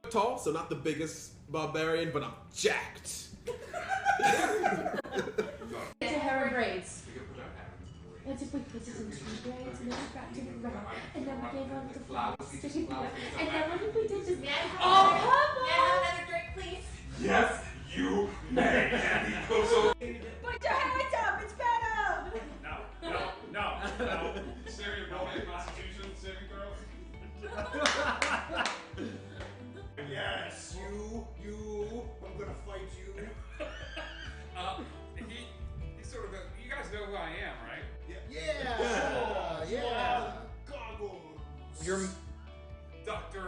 tall, so not the biggest barbarian, but I'm jacked. It's a hair and braids. What if we put it into braids and then we wrapped it around and then we gave them the flowers sticking together and then what if we did this? Oh, May I have another drink, please? Yes, you may. And he goes over. Put your hands up, it's better! No. Sarah, you're rolling a Constitution saving throw. Yes, you. I'm gonna fight you. He sort of goes, you guys know who I am, right? Yeah. Goggles. You're Dr.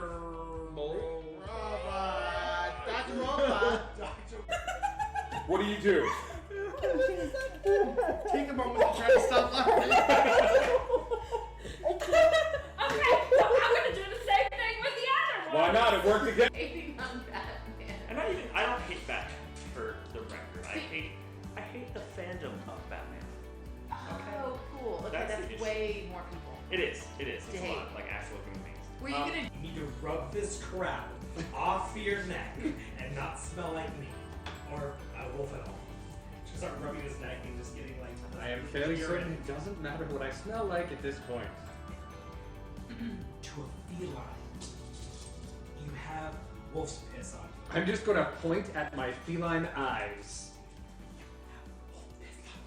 Mole. Robot. Dr. Robot. What do you do? Take a moment to try to stop laughing. Okay, so I'm gonna do the same thing with the other one. Why not? It worked again. Hating on Batman. I don't hate Batman for the record. I hate the fandom of Batman. Oh, cool. Okay, That's the that's issue. way more people. It is. It's To a hate. lot, like actual human beings. Were you gonna You need to rub this crap off your neck and not smell like me. Or a wolf at all. Just start rubbing his neck and just getting like... I am fairly certain it doesn't matter what I smell like at this point. To a feline, you have wolf's piss on you. I'm just gonna point at my feline eyes.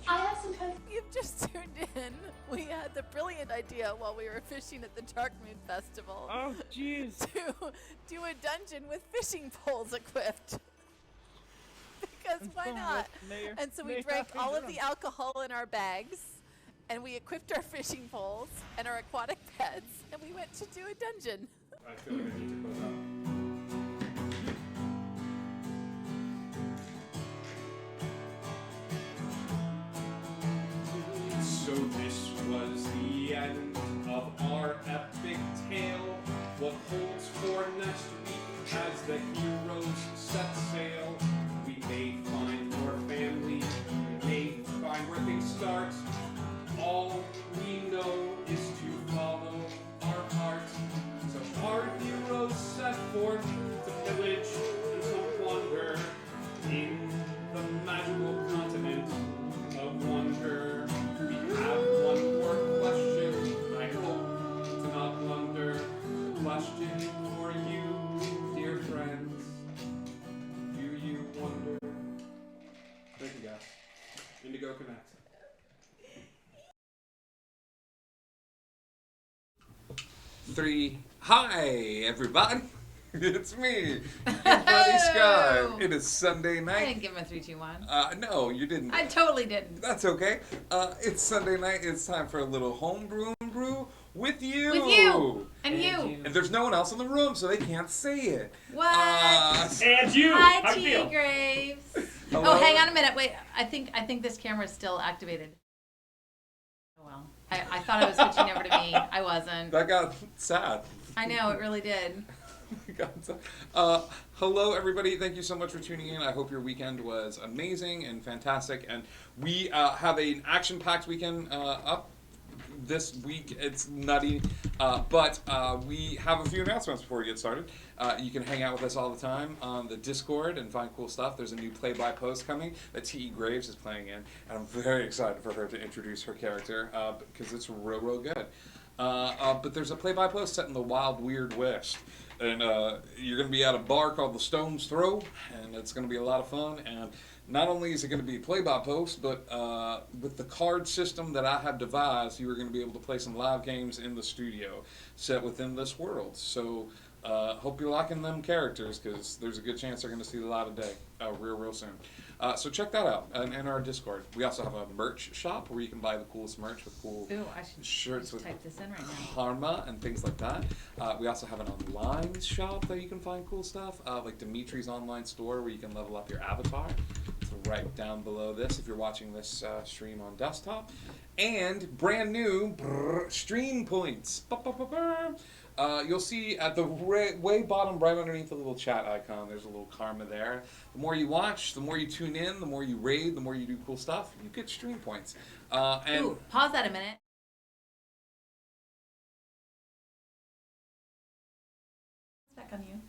I have some time. You've just tuned in. We had the brilliant idea while we were fishing at the Dark Moon Festival. Oh, jeez. To do a dungeon with fishing poles equipped. Because why not? And so we drank all of the alcohol in our bags, and we equipped our fishing poles and our aquatic pets, and we went to do a dungeon. I feel like I need to close out. So this was the end of our epic tale. What holds for next week as the heroes set sail? We may find more family, we may find where things start. All we know is to follow our hearts. So our heroes set forth to pillage and to wander in the magical continent of wonder. We have one more question. I hope to not blunder. Question for you, dear friends. Do you wonder? Thank you, guys. Indigo Connect. Three. Hi, everybody. It's me, your buddy Sky. It is Sunday I night. didn't give him a 3, 2, 1. No, you didn't. I totally didn't. That's okay. It's Sunday night. It's time for a little homebrew and brew with you. With you. And you. And there's no one else in the room, so they can't say it. What? And you! Hi, How T. you feel? Graves. Hello? Oh, hang on a minute. Wait, I think this camera is still activated. Oh well. I thought it was switching over to me. I wasn't. That got sad. I know, it really did. Hello, everybody. Thank you so much for tuning in. I hope your weekend was amazing and fantastic. And we have an action-packed weekend up this week. It's nutty. But we have a few announcements before we get started. You can hang out with us all the time on the Discord and find cool stuff. There's a new play-by post coming that T.E. Graves is playing in. And I'm very excited for her to introduce her character because it's real good. But there's a play-by post set in the Wild Weird West. And you're going to be at a bar called the Stone's Throw, and it's going to be a lot of fun. And not only is it going to be play-by-post, but with the card system that I have devised, you are going to be able to play some live games in the studio set within this world. So hope you're liking them characters, because there's a good chance they're going to see the light of day real soon. So check that out in our Discord. We also have a merch shop where you can buy the coolest merch with cool Ooh, I should shirts with type this in right now. karma and things like that. We also have an online shop that you can find cool stuff, like Dimitri's online store where you can level up your avatar. It's right down below this if you're watching this stream on desktop. And brand new stream points. You'll see at the way bottom right underneath the little chat icon, there's a little karma there. The more you watch, the more you tune in, the more you raid, the more you do cool stuff, you get stream points. And Ooh, pause that a minute. on you.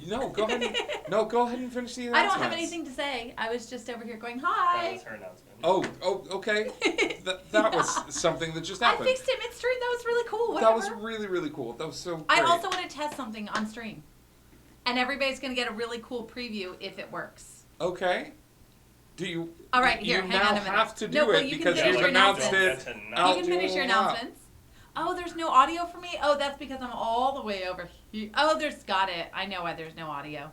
No, go ahead. Go ahead and finish the I announcements. don't have anything to say. I was just over here going, That hi. was her announcement. Oh, okay. That was something that just I happened. fixed it midstream. That was really cool. That Whatever. was really, really cool. That was so great. I also want to test something on stream. And everybody's going to get a really cool preview if it works. Okay. Do you? All right, here, you hang now on a minute. have to do No, well, it you can because finish you've your announced announcements. it. You out can finish your loud. announcements. Oh, there's no audio for me? Oh, that's because I'm all the way over here. Oh, got it. I know why there's no audio.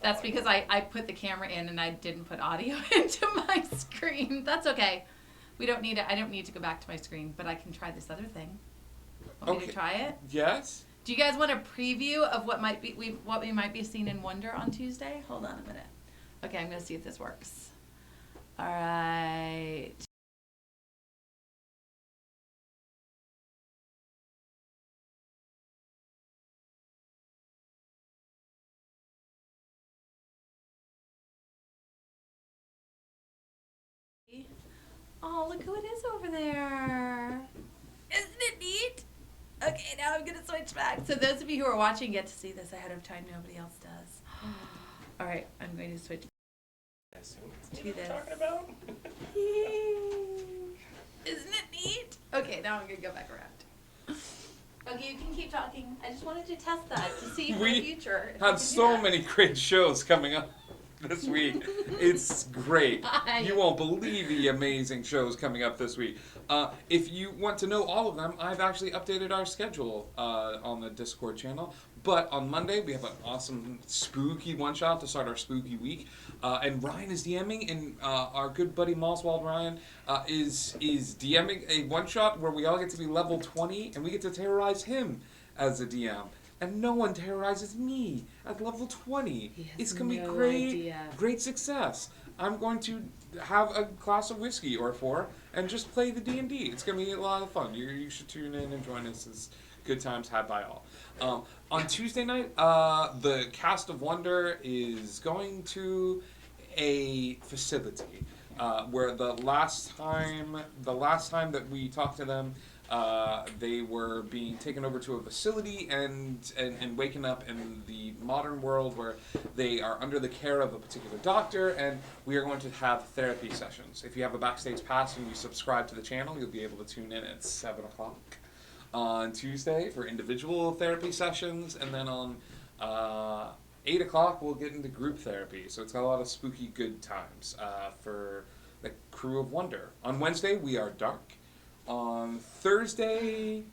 That's because I put the camera in and I didn't put audio into my screen. That's okay. We don't need it. I don't need to go back to my screen, but I can try this other thing. Want me to try it? Yes. Do you guys want a preview of what we might be seeing in Wonder on Tuesday? Hold on a minute. Okay, I'm gonna see if this works. All right. Oh, look who it is over there. Isn't it neat? Okay, now I'm gonna switch back. So those of you who are watching get to see this ahead of time. Nobody else does. All right, I'm going to switch I assume it's to what this. we're talking about. Isn't it neat? Okay, now I'm gonna go back around. Okay, you can keep talking. I just wanted to test that to see for the future. if we Have can do so that. many great shows coming up this week. It's great. You won't believe the amazing shows coming up this week. If you want to know all of them, I've actually updated our schedule on the Discord channel. But on Monday, we have an awesome spooky one-shot to start our spooky week. And Ryan is DMing, and our good buddy Moswald Ryan is DMing a one-shot where we all get to be level 20, and we get to terrorize him as a DM. And no one terrorizes me at level 20. It's going to be great success. I'm going to have a glass of whiskey or 4 and just play the D&D. It's going to be a lot of fun. You should tune in and join us. It's good times had by all. On Tuesday night, the cast of Wonder is going to a facility where the last time that we talked to them, they were being taken over to a facility and waking up in the modern world where they are under the care of a particular doctor, and we are going to have therapy sessions. If you have a backstage pass and you subscribe to the channel, you'll be able to tune in at 7 o'clock on Tuesday for individual therapy sessions, and then on 8 o'clock we'll get into group therapy. So it's got a lot of spooky good times for the crew of Wonder. On Wednesday we are dark. On Thursday,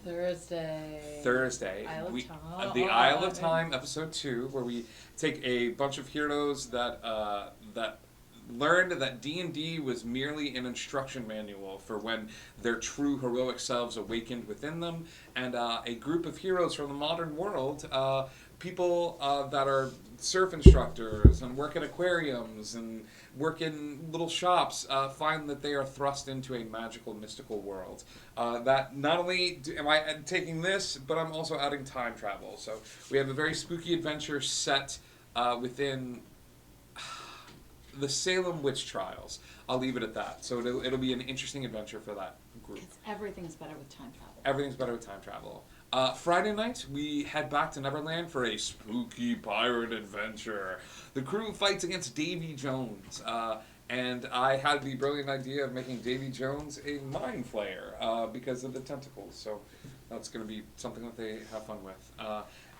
Isle of we Time. the Isle of Time episode 2, where we take a bunch of heroes that learned that D&D was merely an instruction manual for when their true heroic selves awakened within them, and a group of heroes from the modern world, people that are surf instructors and work at aquariums and work in little shops, find that they are thrust into a magical, mystical world. That not only am I taking this, but I'm also adding time travel. So we have a very spooky adventure set within the Salem witch trials. I'll leave it at that. So it'll be an interesting adventure for that group. Because everything's better with time travel. Everything's better with time travel. Friday night, we head back to Neverland for a spooky pirate adventure. The crew fights against Davy Jones. And I had the brilliant idea of making Davy Jones a mind flayer because of the tentacles. So that's going to be something that they have fun with.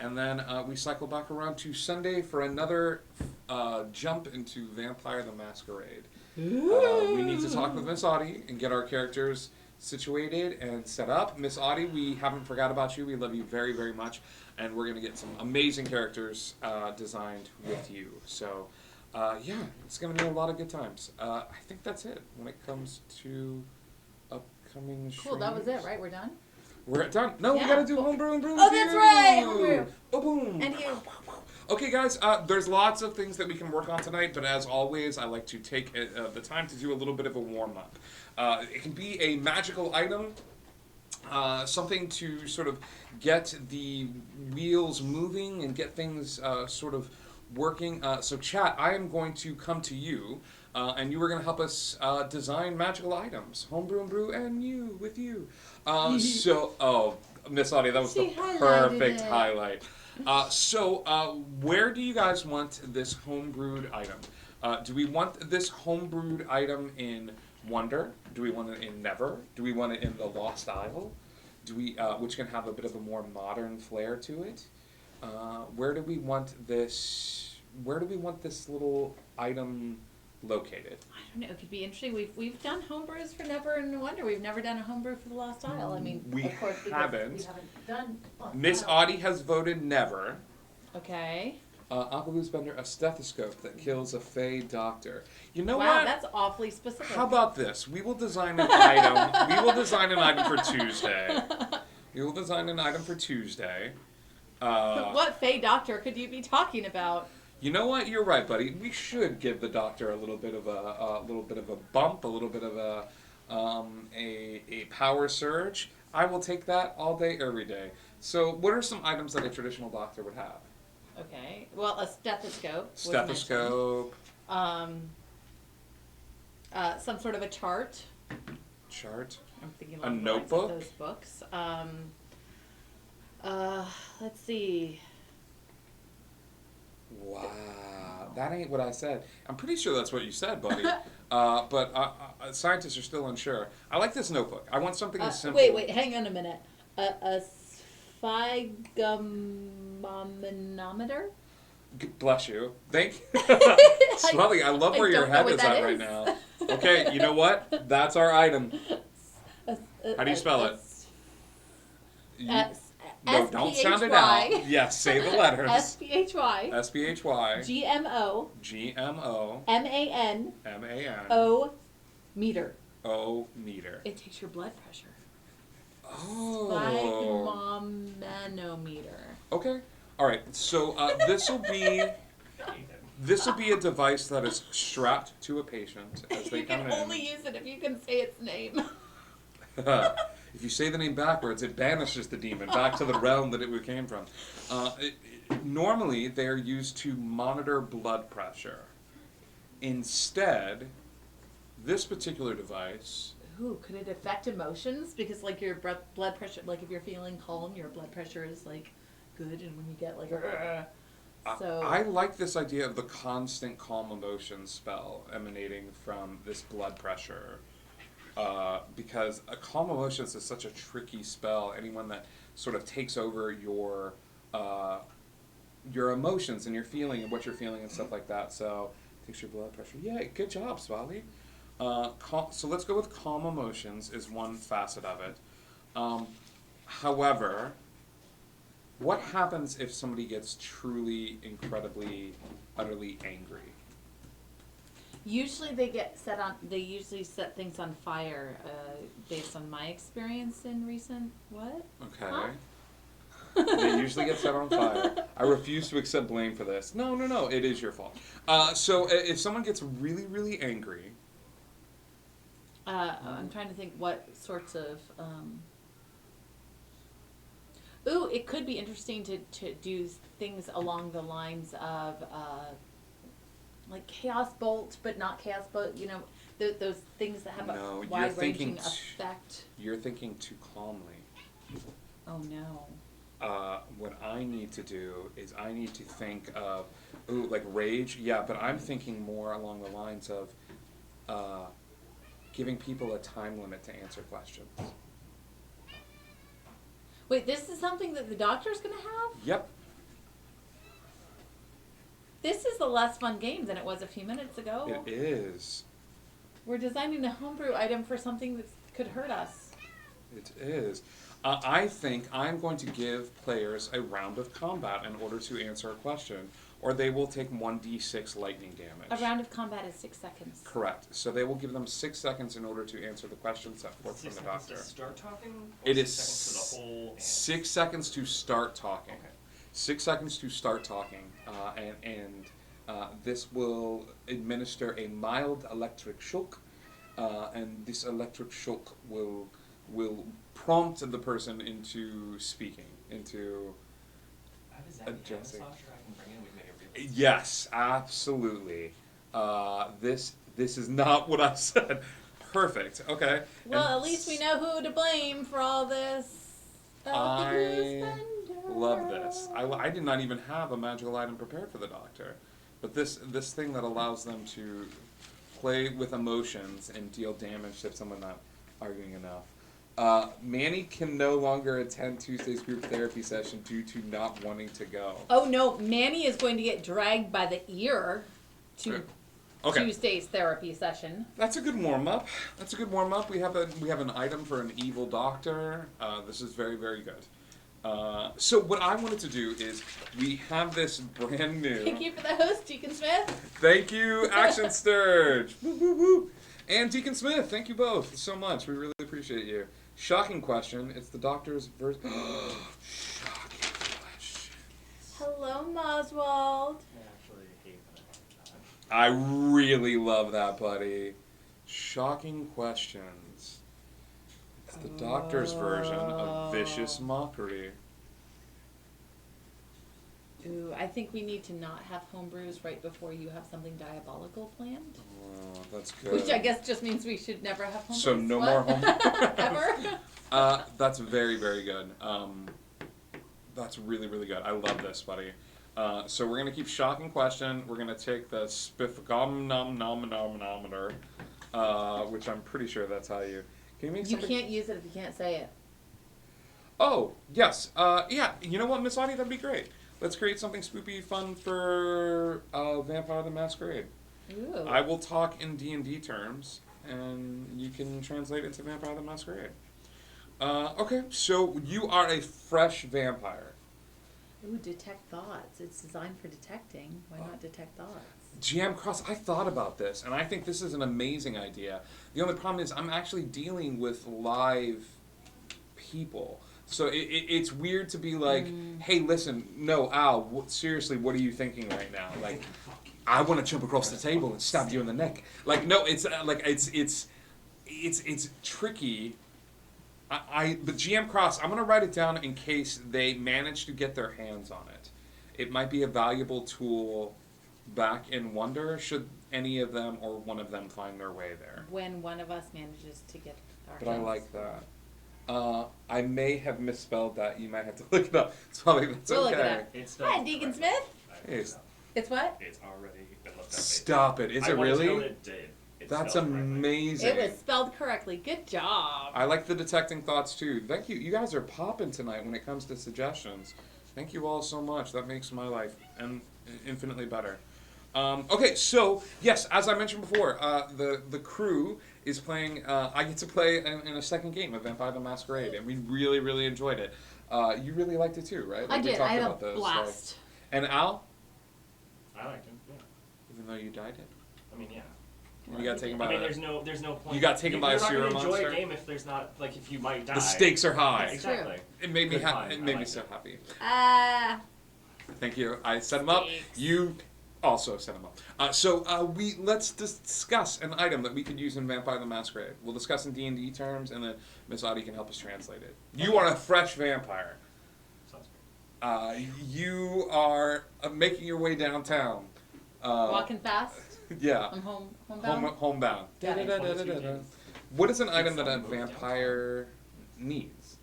And then we cycle back around to Sunday for another jump into Vampire the Masquerade. We need to talk with Miss Audie and get our characters situated and set up. Miss Audie, we haven't forgot about you. We love you very, very much. And we're going to get some amazing characters designed with you. So, yeah, it's going to be a lot of good times. I think that's it when it comes to upcoming Cool, that was streams. it, right? We're done? We're done. No, Yeah. we got to do Homebrew and Brew. Oh, that's right, Homebrew. Boom. And you. Okay, guys, there's lots of things that we can work on tonight, but as always, I like to take the time to do a little bit of a warm-up. It can be a magical item, something to sort of get the wheels moving and get things sort of working. So, chat, I am going to come to you, and you are going to help us design magical items. Homebrew and Brew and you, with you. Miss Audie, that was She the highlighted perfect it. highlight. So, where do you guys want this homebrewed item? Do we want this homebrewed item in Wonder? Do we want it in Never? Do we want it in the Lost Isle? Do we, which can have a bit of a more modern flair to it? Where do we want this? Where do we want this little item located? I don't know. It could be interesting. We've done homebrews for Never and Wonder. We've never done a homebrew for the Lost Isle. I mean, We of course, because haven't. we haven't done Lost Miss Isle. Audie has voted Never. Okay. Uncle Lou's Bender, a stethoscope that kills a fey doctor. You know Wow, what? that's awfully specific. How about this? We will design an item. We will design an item for Tuesday. We will design an item for Tuesday. What fey doctor could you be talking about? You know what? You're right, buddy. We should give the doctor a little bit of a bump, a little bit of a power surge. I will take that all day, every day. So, what are some items that a traditional doctor would have? Okay. Well, a stethoscope. was Stethoscope, mentioned. Some sort of a chart. chart. I'm thinking A along the lines notebook? of those books. Let's see. Wow, that ain't what I said. I'm pretty sure that's what you said, buddy. But scientists are still unsure. I like this notebook. I want something as simple. Wait, hang on a minute. A sphygmomanometer? Bless you. Thank you. Swelly, I love where I your don't know head what is that at right is. now. Okay, you know what? That's our item. How do you spell it? No, don't sound it out. Yes, say the letters. S-P-H-Y. S-P-H-Y. G-M-O. G-M-O. M-A-N. M-A-N. O. Meter. O meter. It takes your blood pressure. Oh. Sphygmomanometer. Okay. All right. So this will be a device that is strapped to a patient as they You come can in. only use it if you can say its name. If you say the name backwards, it banishes the demon back to the realm that it came from. Normally, they are used to monitor blood pressure. Instead, this particular device. Ooh, could it affect emotions? Because like your blood pressure, like if you're feeling calm, your blood pressure is like good, and when you get like, so I like this idea of the constant calm emotion spell emanating from this blood pressure. Because a calm emotions is such a tricky spell. Anyone that sort of takes over your emotions and your feeling and what you're feeling and stuff like that. So takes your blood pressure. Yeah, good job, Swally. So let's go with calm emotions is one facet of it. However, what happens if somebody gets truly, incredibly, utterly angry? usually they usually set things on fire, based on my experience in recent, what? Okay. Huh? They usually get set on fire. I refuse to accept blame for this. No, it is your fault. So if someone gets really, really angry. I'm trying to think what sorts of, ooh, it could be interesting to do things along the lines of, like Chaos Bolt, but not Chaos Bolt, you know, those things that have No, a you're wide-ranging thinking effect. You're thinking too calmly. Oh no. What I need to do is I need to think of, ooh, like rage. Yeah, but I'm thinking more along the lines of giving people a time limit to answer questions. Wait, this is something that the doctor's gonna have? Yep. This is a less fun game than it was a few minutes ago. It is. We're designing a homebrew item for something that could hurt us. It is. I think I'm going to give players a round of combat in order to answer a question, or they will take 1d6 lightning damage. A round of combat is 6 seconds. Correct. So they will give them 6 seconds in order to answer the question set forth from the doctor. To start talking? Or It 6 is seconds to the whole answer? 6 seconds to start talking. Okay. 6 seconds to start talking, and this will administer a mild electric shock, and this electric shock will prompt the person into speaking, into Is that addressing. I can bring in? We've made it really Yes, absolutely. This is not what I said. Perfect. Okay. Well, And at least we know who to blame for all this. I love this. I did not even have a magical item prepared for the doctor, but this thing that allows them to play with emotions and deal damage if someone not arguing enough. Manny can no longer attend Tuesday's group therapy session due to not wanting to go. Oh no, Manny is going to get dragged by the ear to Tuesday's therapy session. That's a good warm up. We have an item for an evil doctor. This is very, very good. So what I wanted to do is we have this brand new. Thank you for the host, Deacon Smith. Thank you, Action Sturge. Woo, woo, woo. And Deacon Smith, thank you both so much. We really appreciate you. Shocking question. It's the doctor's version. Shocking question. Hello, Moswald. I actually hate that. I really love that, buddy. Shocking questions. It's the doctor's version of vicious mockery. Ooh, I think we need to not have homebrews right before you have something diabolical planned. Oh, that's good. Which I guess just means we should never have homebrews. So no more homebrews? Ever? That's very, very good. That's really, really good. I love this, buddy. So we're going to keep shocking question. We're going to take the spiffgomnometer, which I'm pretty sure that's how you... Can you make You something? can't use it if you can't say it. Oh, yes. Yeah, you know what, Miss Audie? That'd be great. Let's create something spoopy fun for Vampire the Masquerade. Ooh. I will talk in D&D terms, and you can translate into Vampire the Masquerade. Okay, so you are a fresh vampire. Ooh, detect thoughts. It's designed for detecting. Why not detect thoughts? GM Cross, I thought about this, and I think this is an amazing idea. The only problem is I'm actually dealing with live people. So it's weird to be like, hey, listen, no, Al, seriously, what are you thinking right now? Like, I want to jump across the table and stab you in the neck. Like, no, it's it's tricky. But GM Cross, I'm going to write it down in case they manage to get their hands on it. It might be a valuable tool back in Wonder, should any of them or one of them find their way there. When one of us manages to get our But I hands. like that. I may have misspelled that. You might have to look it up. That's We'll okay. look it up. It's Hi, Deacon Smith. It's- It's what? It's already been looked up. Stop it. Is I it wanted to know really? what it did. It's That's spelled correctly. amazing. It was spelled correctly. Good job. I like the detecting thoughts too. Thank you. You guys are popping tonight when it comes to suggestions. Thank you all so much. That makes my life infinitely better. Okay, so yes, as I mentioned before, the crew is playing. I get to play in a second game of Vampire the Masquerade, and we really, really enjoyed it. You really liked it too, right? I Like, we did. talked I had a about those, blast. so- And Al, I liked him. Yeah. even though you died it, I mean, yeah. you got taken by. I mean, there's no point. You got taken by a sewer You're not gonna enjoy monster? a game if there's not if you might die. The stakes are high. It's Exactly. It made me Good fun. It I made me liked so it. happy. Thank Thank you. I set them up. Stakes. You also set them up. Let's discuss an item that we could use in Vampire the Masquerade. We'll discuss in D&D terms, and then Miss Audie can help us translate it. You are a fresh vampire. Sounds great. You are making your way downtown. Walking fast. Yeah. I'm homebound. Homebound. Got it. Da-da-da-da-da-da. What is an item that a vampire needs?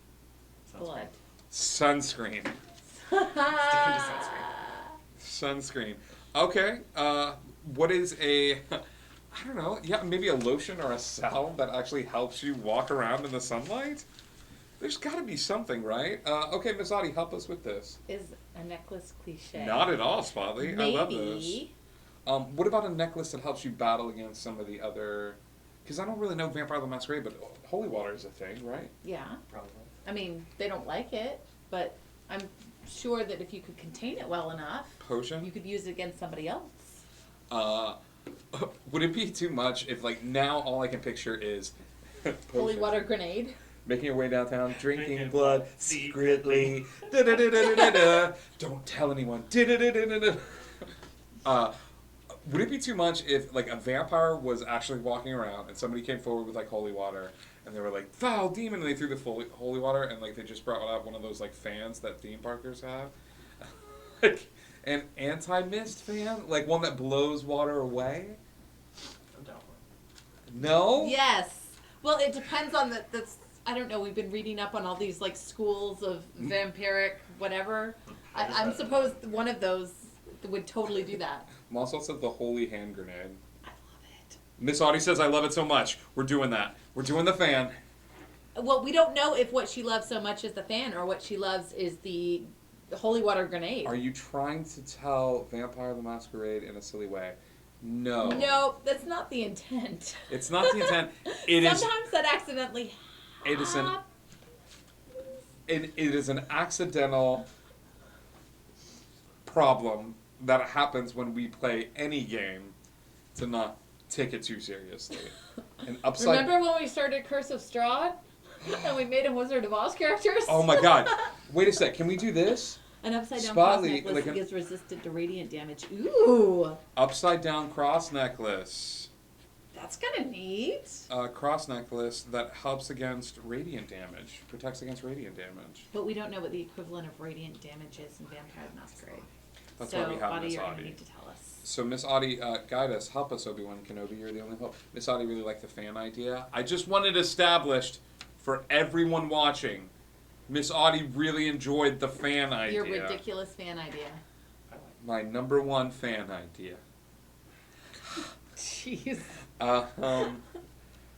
Sounds Blood. Sunscreen. Sticking to sunscreen. Sunscreen. Okay. What is a, I don't know, yeah, maybe a lotion or a salve that actually helps you walk around in the sunlight? There's got to be something, right? Okay, Miss Audie, help us with this. Is a necklace cliche? Not at all, Spotly. I love this. Maybe. What about a necklace that helps you battle against some of the other... Because I don't really know Vampire the Masquerade, but holy water is a thing, right? Yeah. Probably. I mean, they don't like it, but I'm sure that if you could contain it well enough, Potion? you could use it against somebody else. Would it be too much if, like, now all I can picture is... Holy potion. water grenade. Making your way downtown, drinking Drinking blood blood secretly. Da-da-da-da-da-da. Don't tell anyone. Da-da-da-da-da-da. Would it be too much if, like, a vampire was actually walking around and somebody came forward with, like, holy water, and they were like, foul demon, and they threw the holy water, and, like, they just brought out one of those, like, fans that theme parkers have? Like, an anti-mist fan? Like, one that blows water away? I'm down for it. No? Yes. Well, it depends on the I don't know, we've been reading up on all these like schools of vampiric whatever. I'm supposed one of those would totally do that. Moss said the holy hand grenade. I love it. Miss Audie says, I love it so much. We're doing that. We're doing the fan. Well, we don't know if what she loves so much is the fan or what she loves is the holy water grenade. Are you trying to tell Vampire the Masquerade in a silly way? No. No, that's not the intent. It's not the intent. It is. Sometimes that accidentally It is an accidental problem that happens when we play any game to not take it too seriously. And upside. Remember when we started Curse of Strahd and we made him Wizard of Oz characters? Oh my God! Wait a sec. Can we do this? An upside down Spotly, cross necklace like that an- gives resistant to radiant damage. Ooh, Upside down cross necklace. that's kind of neat. Cross necklace that helps against radiant damage, protects against radiant damage. But we don't know what the equivalent of radiant damage is in Vampire the Masquerade. That's so, why we have Audie, Miss you're gonna Audie. need to tell us. So Miss Audie, guide us, help us, Obi-Wan Kenobi. You're the only hope. Miss Audie really liked the fan idea. I just wanted established for everyone watching. Miss Audie really enjoyed the fan idea. Your ridiculous fan idea. My number one fan idea. Jeez.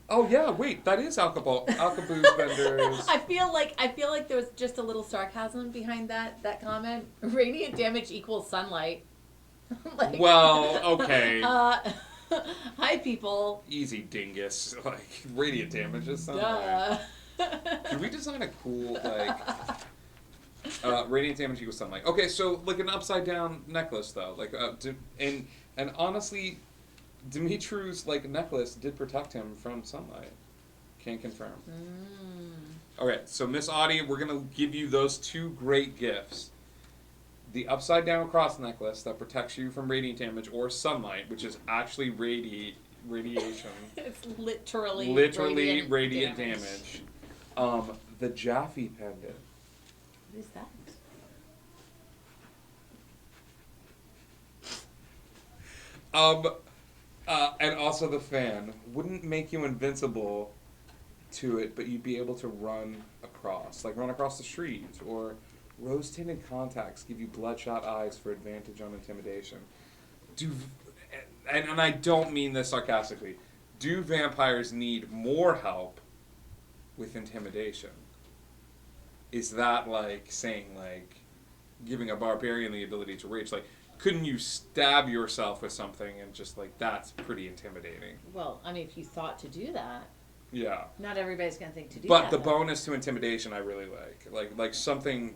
Oh yeah, wait, that is Alcabooze vendors. I feel like there was just a little sarcasm behind that comment. Radiant damage equals sunlight. Like, Well, okay. Hi people. Easy dingus. Like radiant damage is something. Duh. Could we design a cool like radiant damage equals sunlight? Okay, so like an upside down necklace though, like and honestly, Dimitru's like necklace did protect him from sunlight. Can't confirm. Okay, so Miss Audie, we're gonna give you those two great gifts: the upside down cross necklace that protects you from radiant damage or sunlight, which is actually radiation. It's literally radiant damage. The Jaffe pendant. What is that? And also the fan wouldn't make you invincible to it, but you'd be able to run across the street, or rose-tinted contacts give you bloodshot eyes for advantage on intimidation. And I don't mean this sarcastically. Do vampires need more help with intimidation? Is that like saying like giving a barbarian the ability to rage? Like, couldn't you stab yourself with something and just like that's pretty intimidating? Well, I mean, if you thought to do that, Yeah. not everybody's gonna think to do But that. the though. bonus to intimidation I really like something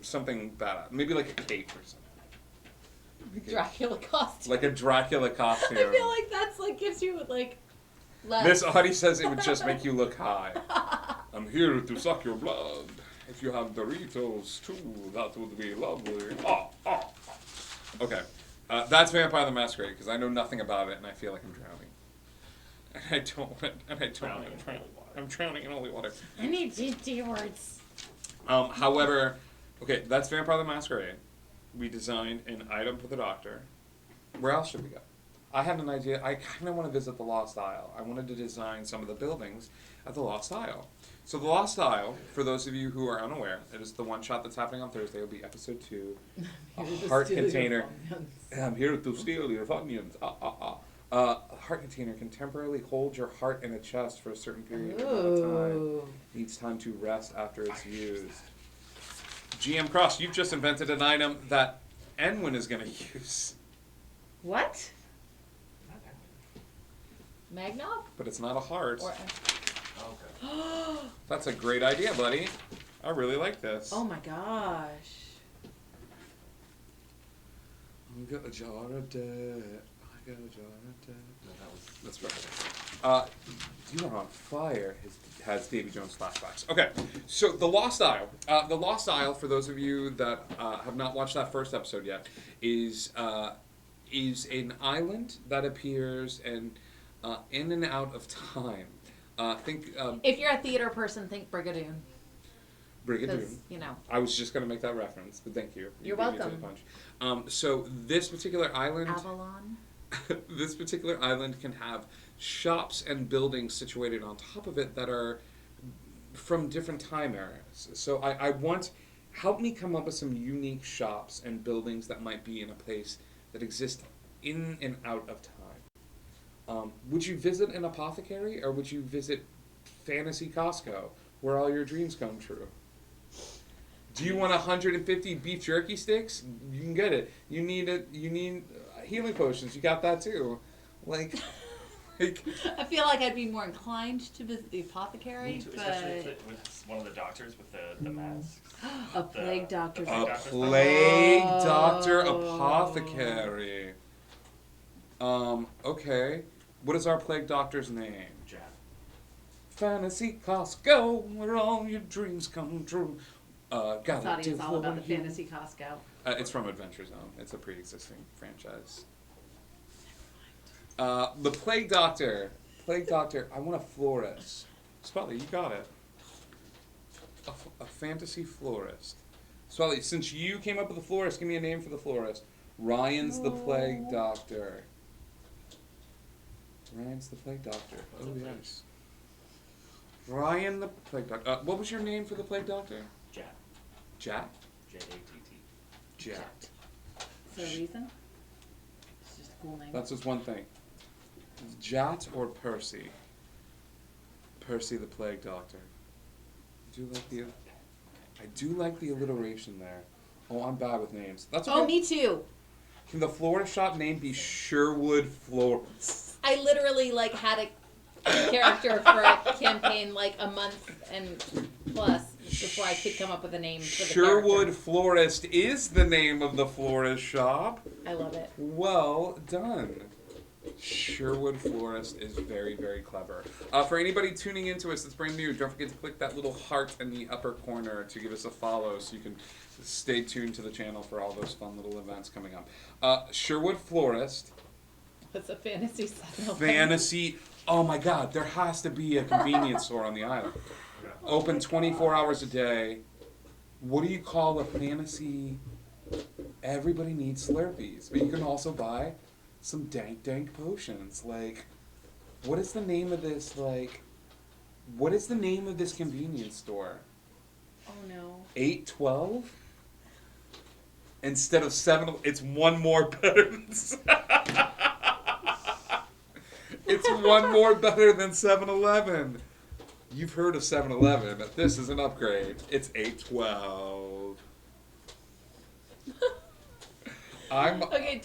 bad, maybe like a cape or something. Dracula costume. Like a Dracula costume. I feel like that's like gives you like less. Miss Audie says it would just make you look high. I'm here to suck your blood. If you have Doritos too, that would be lovely. Okay, that's Vampire the Masquerade because I know nothing about it and I feel like I'm drowning. And I don't. I'm drowning in holy water. I need GT words. However, okay, that's Vampire the Masquerade. We designed an item for the doctor. Where else should we go? I had an idea. I kind of want to visit the Lost Isle. I wanted to design some of the buildings at the Lost Isle. So the Lost Isle, for those of you who are unaware, it is the one shot that's happening on Thursday. It'll be episode 2. A heart container. I'm here to steal your Funyuns. Heart container can temporarily hold your heart in a chest for a certain period of time. Needs time to rest after it's used. GM Cross, you've just invented an item that Enwin is going to use. What? Magnov? But it's not a heart. Or That's a great idea, buddy. I really like this. oh my gosh. I got a jar of debt. I got a jar of debt. No, that's right. You are on fire. Has Davy Jones flashbacks. Okay, so the Lost Isle. The Lost Isle, for those of you that have not watched that first episode yet, is an island that appears in and out of time. If you're a theater person, think Brigadoon. Brigadoon. Because, you know. I was just going to make that reference, but thank you. You're beat me to welcome. the punch. So this particular island... Avalon. This particular island can have shops and buildings situated on top of it that are from different time eras. So I want, help me come up with some unique shops and buildings that might be in a place that exist in and out of time. Would you visit an apothecary, or would you visit Fantasy Costco, where all your dreams come true? Do you want 150 beef jerky sticks? You can get it. You need healing potions. You got that too. Like I feel like I'd be more inclined to visit the apothecary, Me too, but especially if it was one of the doctors with the masks. a plague doctor's a plague doctor Oh. apothecary. Okay. What is our plague doctor's name? Jack. Fantasy Costco, where all your dreams come true. I Gotta thought he was all about the do- fantasy Costco. It's from Adventure Zone. It's a pre-existing franchise. The Plague Doctor. Plague Doctor, I want a florist. Spelly, you got it. A fantasy florist. Spelly, since you came up with the florist, give me a name for the florist. Ryan's the Plague Doctor. Ryan's the Plague Doctor. Oh, yes. Ryan the Plague Doctor. What was your name for the Plague Doctor? Jack. Jack? J-A-T-T. Jack. For a reason? It's just a cool name. That's just one thing. Jat or Percy? Percy the Plague Doctor. I do like the alliteration there. Oh, I'm bad with names. That's okay. Oh, me too. Can the florist shop name be Sherwood Florist? I literally had a character for a campaign a month and plus before I could come up with a name for the Sherwood character. Florist is the name of the florist shop. I love it. Well done. Sherwood Florist is very, very clever. For anybody tuning into us that's brand new, don't forget to click that little heart in the upper corner to give us a follow so you can stay tuned to the channel for all those fun little events coming up. Sherwood Florist. What's a fantasy set? Fantasy. Oh my god, there has to be a convenience store on the island. Open 24 hours a day. What do you call a fantasy? Everybody needs Slurpees, but you can also buy some dank potions. What is the name of this, what is the name of this convenience store? Oh no. 812? Instead of 7, it's one more better than it's one more better than 7-Eleven. You've heard of 7-Eleven, but this is an upgrade. It's 812. Okay,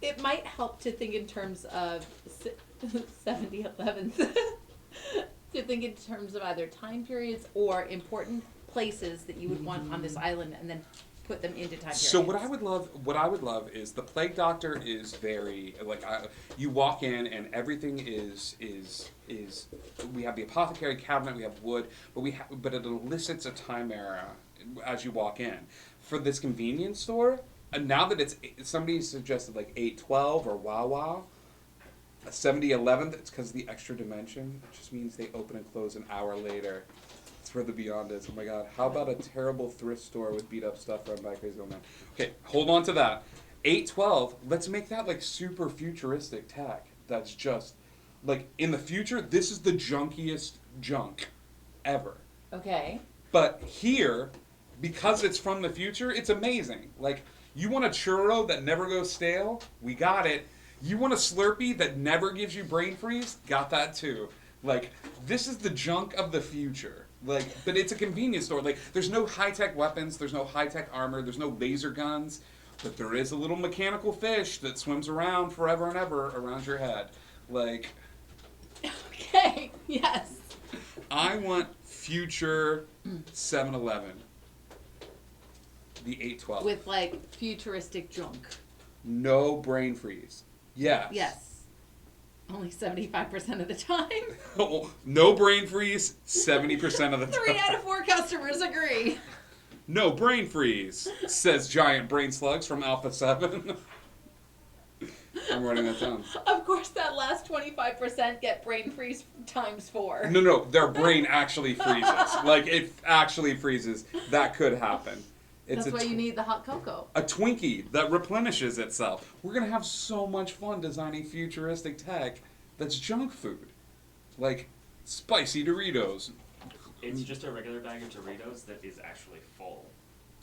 it might help to think in terms of 70-11s. To think in terms of either time periods or important places that you would want on this island, and then put them into time periods. So what I would love is the Plague Doctor is very you walk in and everything is we have the apothecary cabinet, we have wood, but it elicits a time era as you walk in. For this convenience store, and now that somebody suggested 812 or wow, 70-11, it's because of the extra dimension. It just means they open and close an hour later. That's where the beyond is. Oh my god, how about a terrible thrift store with beat up stuff run by a crazy old man? Okay, hold on to that. 812, let's make that super futuristic tech. That's just, in the future, this is the junkiest junk ever. Okay. But here, because it's from the future, it's amazing. You want a churro that never goes stale? We got it. You want a Slurpee that never gives you brain freeze? Got that too. This is the junk of the future. But it's a convenience store. There's no high-tech weapons, there's no high-tech armor, there's no laser guns, but there is a little mechanical fish that swims around forever and ever around your head. Okay, yes. I want future 7-Eleven. The 812. With futuristic junk. No brain freeze. Yes. Yes. Only 75% of the time. No brain freeze, 70% of the time. 3 out of 4 customers agree. No brain freeze, says giant brain slugs from Alpha 7. I'm writing that down. Of course, that last 25% get brain freeze times 4. No, their brain actually freezes. It actually freezes. That could happen. That's why you need the hot cocoa. A Twinkie that replenishes itself. We're going to have so much fun designing futuristic tech that's junk food. Spicy Doritos, It's just a regular bag of Doritos that is actually full.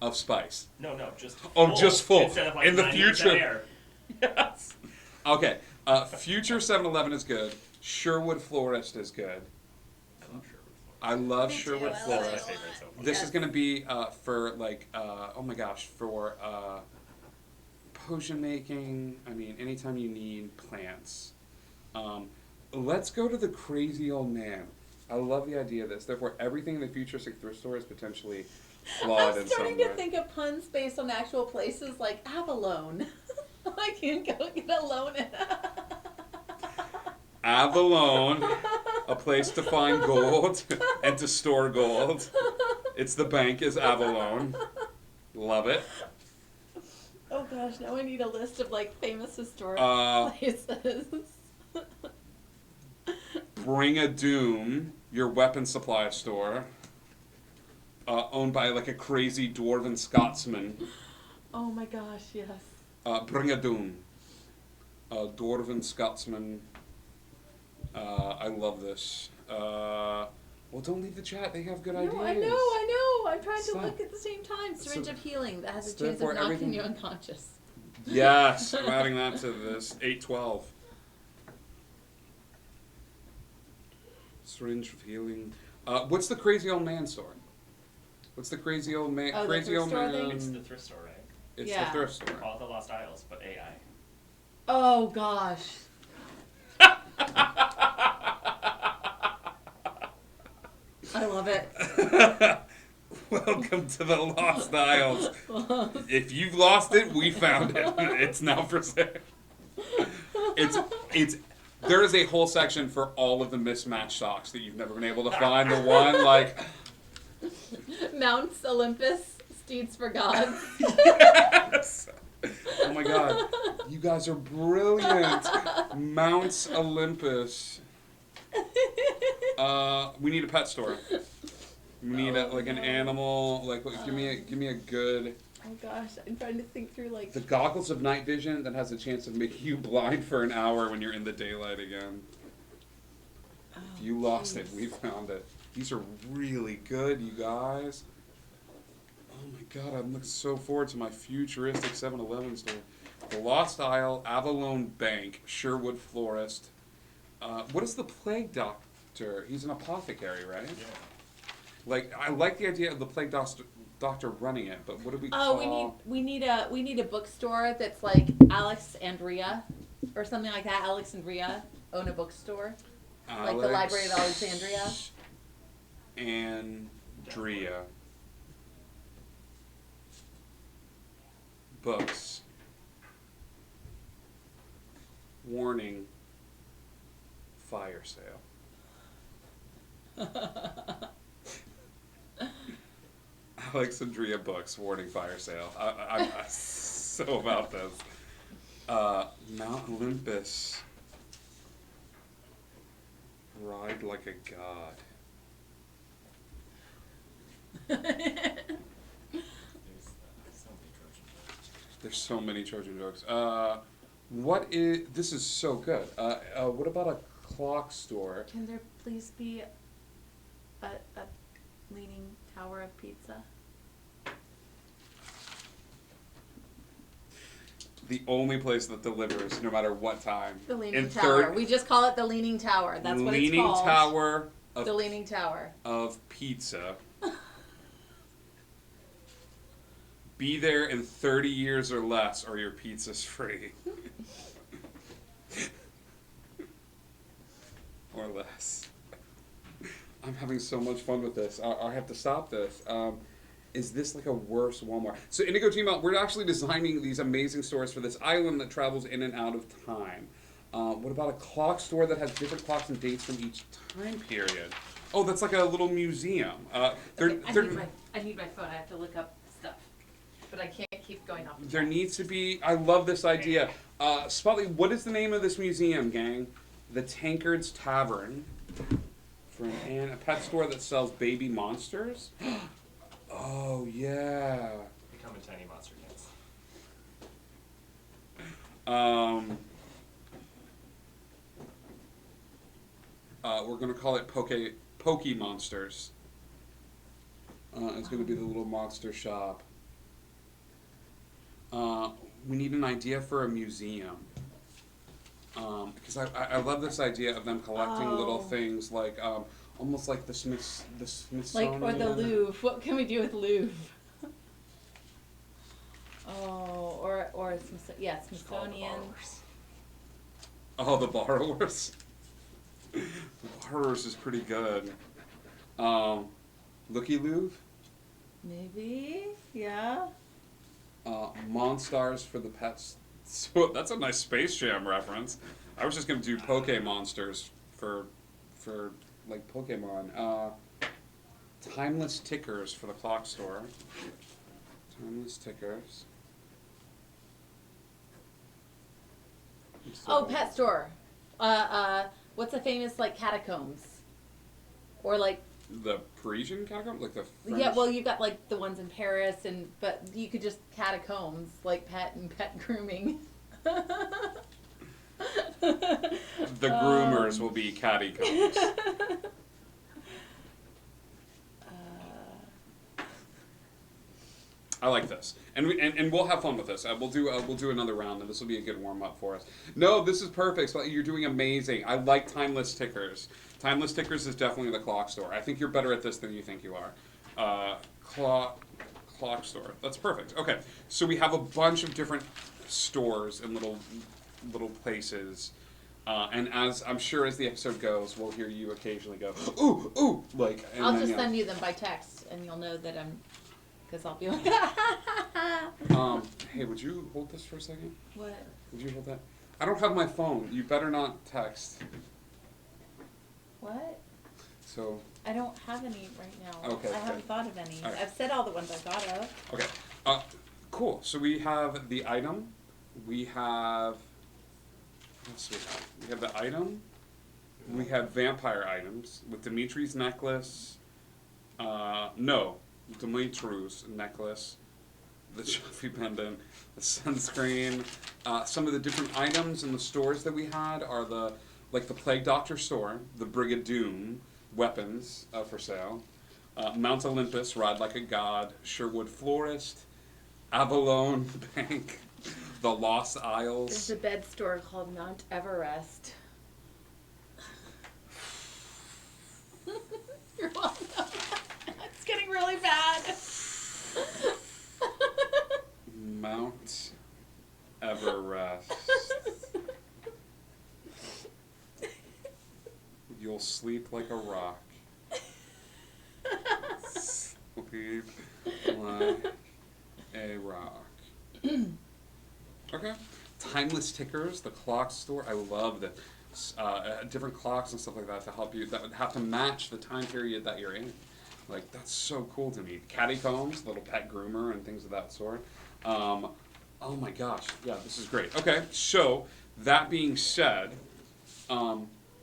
Of spice. No, just Oh, full. just full. Instead of like In the 90% future. Air. Yes. Okay. Future 7-Eleven is good. Sherwood Florist is good. I love Me too, Sherwood I love Florist. it. My favorite so far. This Yes. is gonna be for like oh my gosh, for potion making. I mean, anytime you need plants. Let's go to the crazy old man. I love the idea of this. Therefore, everything in the futuristic thrift store is potentially flawed I'm in some starting way. to think of puns based on actual places like Avalone. I can go get a loan. Avalone, a place to find gold and to store gold. It's the bank is Avalone. Love it. Oh gosh, now I need a list of like famous historic places. Bring a Doom, your weapon supply store, owned by like a crazy dwarven Scotsman. Oh my gosh, yes. Bring a Doom, a dwarven Scotsman. I love this. Well, don't leave the chat. They have good ideas. No, I know. I'm trying to Stop. look at the same time. Syringe of healing that has a so chance of therefore knocking everything- you unconscious. Yes, I'm adding that to this. 812. Syringe of healing. What's the crazy old man store? What's the crazy old man? Oh, the crazy thrift old store man. thing? It's the thrift store, right? It's Yeah. the thrift store. Call it the Lost Isles, but AI. Oh gosh. I love it. Welcome to the Lost Isles. If you've lost it, we found it. It's now for sale. It's there is a whole section for all of the mismatched socks that you've never been able to find. The one like Mounts Olympus, steeds for gods. yes. Oh my god, you guys are brilliant. Mounts Olympus. We need a pet store. We need like an animal. Like, give me a good. Oh gosh, I'm trying to think through like. The goggles of night vision that has a chance of making you blind for an hour when you're in the daylight again. If you lost it, we found it. These are really good, you guys. Oh my god, I'm looking so forward to my futuristic 7-Eleven store. The Lost Isle, Avalone Bank, Sherwood Florist. What is the Plague Doctor? He's an apothecary, right? Yeah. Like, I like the idea of the Plague Doctor running it, but what do we call? Oh, we need a bookstore that's like Alex and Rhea, or something like that. Alex and Rhea own a bookstore, like the Library of Alexandria. Andrea. Books. Warning. Fire sale. Alexandria Books, warning fire sale. I'm so about this. Mount Olympus. Ride like a god. There's so many Trojan jokes. This is so good. What about a clock store? Can there please be a leaning tower of pizza? The only place that delivers, no matter what time. The Leaning In Tower. third- We just call it the Leaning Tower. That's what it's Leaning called. Tower of, The Leaning Tower. of pizza. Be there in 30 years or less, or your pizza's free. Or less. I'm having so much fun with this. I have to stop this. Is this like a worse Walmart? So Indigo Gmail, we're actually designing these amazing stores for this island that travels in and out of time. What about a clock store that has different clocks and dates from each time period? Oh, that's like a little museum. Okay, I need my phone. I have to look up stuff. But I can't keep going off. There needs to be. I love this idea. Spotlight, what is the name of this museum, gang? The Tankard's Tavern. For a pet store that sells baby monsters. Oh yeah. Become a tiny monster cans. We're gonna call it Poke Monsters. It's going to be the little monster shop. We need an idea for a museum. Because I love this idea of them collecting little things like almost like the Smithsonian. Like, or the Louvre. What can we do with Louvre? Or Smithsonian. Oh, the borrowers. The borrowers is pretty good. Looky Louvre. Maybe, yeah. Monstars for the pets. So that's a nice Space Jam reference. I was just gonna do Poke Monsters for like Pokemon. Timeless tickers for the clock store. Timeless tickers. Oh, pet store. What's a famous like catacombs? Or like The Parisian catacomb, like the French? yeah, well you've got like the ones in Paris but you could just catacombs like pet grooming. The groomers will be catacombs. I like this, and we'll have fun with this. We'll do another round, and this will be a good warm up for us. No, this is perfect. So you're doing amazing. I like timeless tickers. Timeless tickers is definitely the clock store. I think you're better at this than you think you are. Clock store. That's perfect. Okay, so we have a bunch of different stores and little places. And as I'm sure as the episode goes, we'll hear you occasionally go, ooh, ooh, like. And I'll then, just send you them by text, and you'll know that because I'll be like, hey, would you hold this for a second? what? Would you hold that? I don't have my phone. You better not text. What? So. I don't have any right now. Okay, I haven't thought of any. All right. I've said all the ones I thought of. Okay. Cool. So we have the item. We have. What else do we have? We have the item. We have vampire items with Dimitri's necklace. No, Dimitri's necklace. The Chuffy pendant, the sunscreen. Some of the different items in the stores that we had are the Plague Doctor store, the Brigadoon weapons for sale, Mount Olympus, Ride Like a God, Sherwood Florist, Avalon Bank, the Lost Isles. There's a bed store called Mount Everest. You're welcome. It's getting really bad. Mount Everest. You'll sleep like a rock. Sleep like a rock. Okay. Timeless tickers, the clock store. I love the different clocks and stuff like that to help you. That would have to match the time period that you're in. Like, that's so cool to me. Catacombs, little pet groomer and things of that sort. Oh my gosh. Yeah, this is great. Okay, so that being said,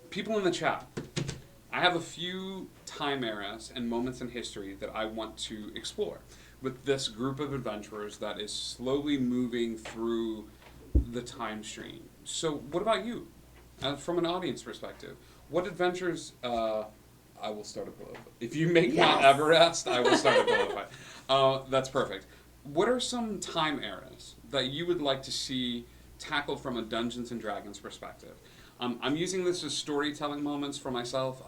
people in the chat, I have a few time eras and moments in history that I want to explore with this group of adventurers that is slowly moving through the time stream. So what about you? From an audience perspective, what adventures, I will start a pillow fight. If you make Mount Everest, I will start a pillow fight. That's perfect. What are some time eras that you would like to see tackled from a Dungeons and Dragons perspective? I'm using this as storytelling moments for myself.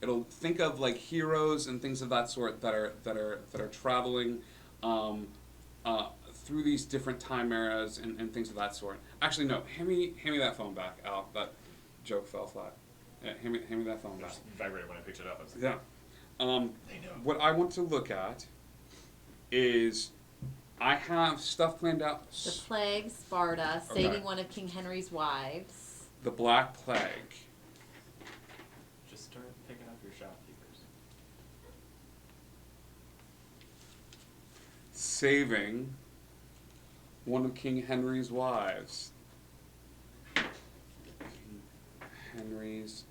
It'll think of like heroes and things of that sort that are traveling through these different time eras and things of that sort. Actually, no. Hand me that phone back, Al. That joke fell flat. Yeah, hand me that phone back. Just vibrated when I picked it up. I was like, Yeah. What I want to look at is I have stuff planned out. The Plague, Sparta, saving one of King Henry's wives. The Black Plague. just start picking up your shopkeepers. Saving one of King Henry's wives. King Henry's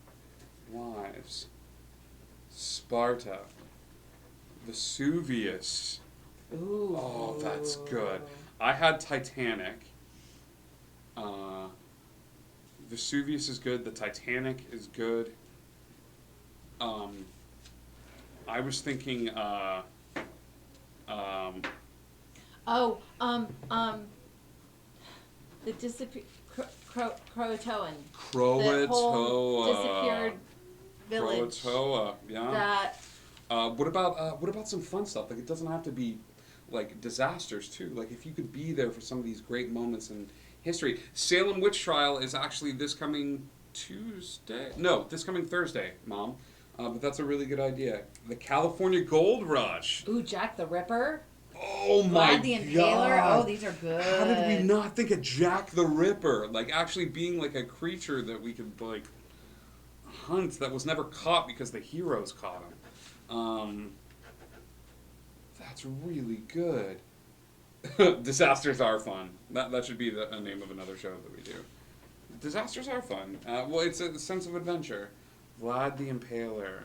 wives. Sparta. Vesuvius. Ooh. Oh, that's good. I had Titanic. Vesuvius is good. The Titanic is good. I was thinking The Croatoan. Croatoa. The whole disappeared village. Croatoa, yeah. That. What about some fun stuff? Like, it doesn't have to be like disasters too. Like, if you could be there for some of these great moments in history. Salem witch trial is actually this coming Tuesday. No, this coming Thursday, Mom. But that's a really good idea. The California Gold Rush. Ooh, Jack the Ripper. Oh my Vlad the Impaler. God. Oh, these are good. How did we not think of Jack the Ripper? Like, actually being like a creature that we could like hunt that was never caught because the heroes caught him. That's really good. Disasters are fun. That should be the name of another show that we do. Disasters are fun. Well, it's a sense of adventure. Vlad the Impaler.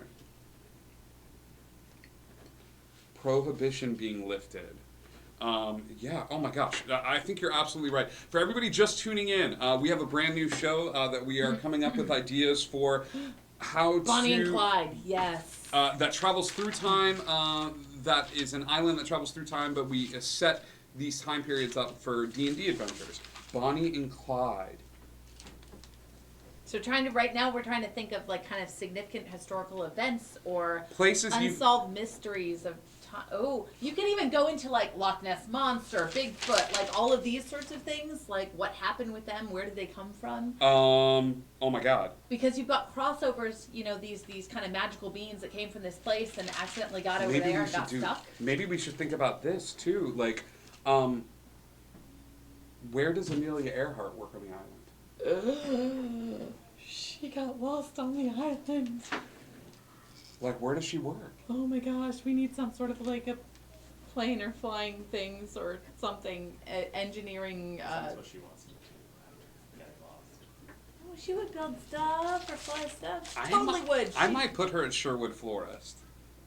Prohibition being lifted. Yeah, oh my gosh. I think you're absolutely right. For everybody just tuning in, we have a brand new show that we are coming up with ideas for how Bonnie and Clyde, yes. that travels through time. That is an island that travels through time, but we set these time periods up for D&D adventures. Bonnie and Clyde. So right now we're trying to think of like kind of significant historical events or Places unsolved mysteries of time. Oh, you can even go into like Loch Ness Monster, Bigfoot, like all of these sorts of things. Like what happened with them? Where did they come from? Oh my God. Because you've got crossovers, you know, these kind of magical beings that came from this place and accidentally got over there and got stuck. Maybe we should think about this too. Like, where does Amelia Earhart work on the island? She got lost on the island. Like, where does she work? Oh my gosh, we need some sort of like a plane or flying things or something. Engineering. That's what she wants to do. Getting lost. Oh, she would build stuff or fly stuff. I might put her at Sherwood Florist.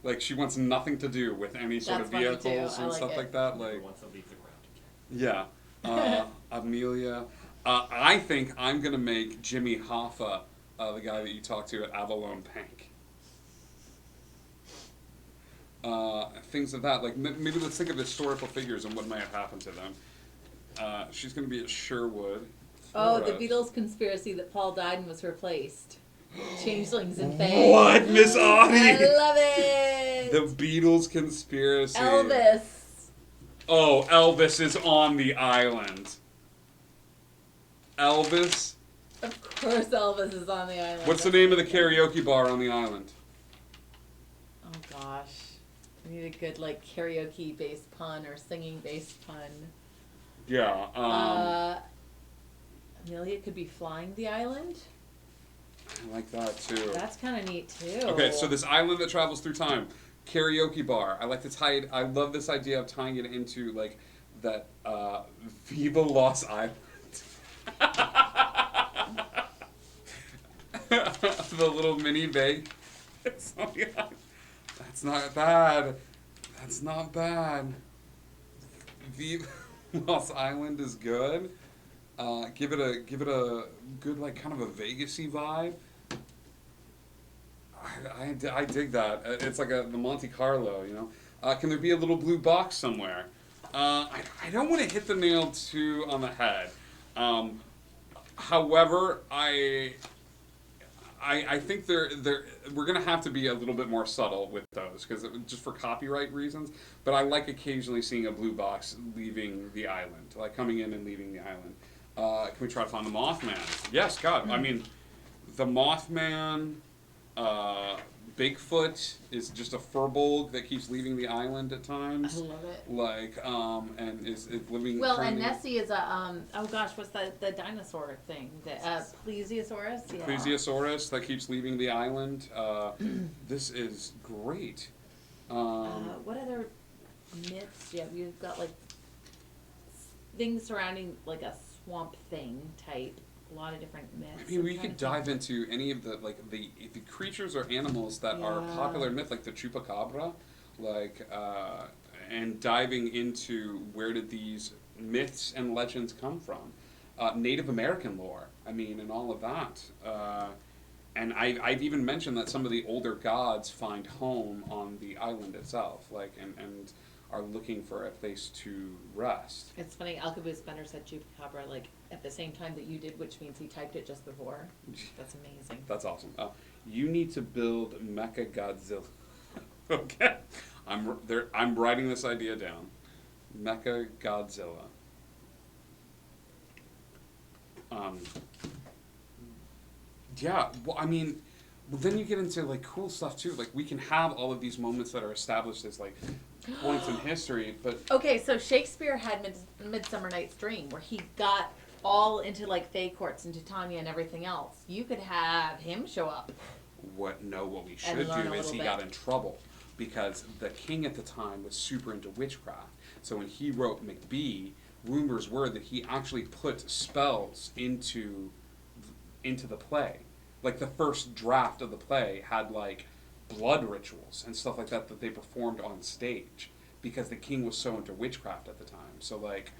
Like, she wants nothing to do with any sort That's of vehicles funny, too. and stuff like that. Like, Once it leaves the ground. yeah. Amelia. I think I'm gonna make Jimmy Hoffa the guy that you talked to at Avalon Bank. Things of that. Like, maybe let's think of historical figures and what might have happened to them. She's gonna be at Sherwood. Oh, the Beatles conspiracy that Paul died and was replaced. Changelings and Faye. What, Miss Audie? I love it. The Beatles conspiracy. Elvis. Oh, Elvis is on the island. Elvis? Of course Elvis is on the island. What's the name of the karaoke bar on the island? Oh gosh. We need a good like karaoke based pun or singing based pun. Yeah. Amelia could be flying the island. I like that too. That's kind of neat too. Okay, so this island that travels through time, karaoke bar. I like to tie it. I love this idea of tying it into like that Viva Los Island. The little mini bake. That's not bad. That's not bad. Viva Los Island is good. Give it a good like kind of a Vegas-y vibe. I dig that. It's like the Monte Carlo, you know. Can there be a little blue box somewhere? I don't want to hit the nail too on the head. However, I think we're gonna have to be a little bit more subtle with those because just for copyright reasons. But I like occasionally seeing a blue box leaving the island, like coming in and leaving the island. Can we try to find the Mothman? Yes, God. I mean, the Mothman. Bigfoot is just a furbolg that keeps leaving the island at times. I love it. Like, and is living. Well, currently. and Nessie is a oh gosh, what's the dinosaur thing? The plesiosaurus. Yeah. Plesiosaurus that keeps leaving the island. This is great. What other myths? Yeah, we've got like things surrounding like a swamp thing type. A lot of different myths. I mean, we could dive into any of the creatures or animals that are popular myth, like the chupacabra, like and diving into where did these myths and legends come from, Native American lore. I mean, and all of that. And I've even mentioned that some of the older gods find home on the island itself, like and are looking for a place to rest. It's funny, Alcabuz Bender said Chupacabra like at the same time that you did, which means he typed it just before. That's amazing. That's awesome. You need to build Mecha Godzilla. Okay, I'm writing this idea down. Mecha Godzilla. Yeah. Well, I mean, then you get into like cool stuff too. Like we can have all of these moments that are established as like points in history, but Okay, so Shakespeare had Midsummer Night's Dream, where he got all into like Fey courts and Titania and everything else. You could have him show up. what we should And learn do a is little he bit. got in trouble because the king at the time was super into witchcraft. So when he wrote Macbeth, rumors were that he actually put spells into the play. Like the first draft of the play had like blood rituals and stuff like that they performed on stage because the king was so into witchcraft at the time. So like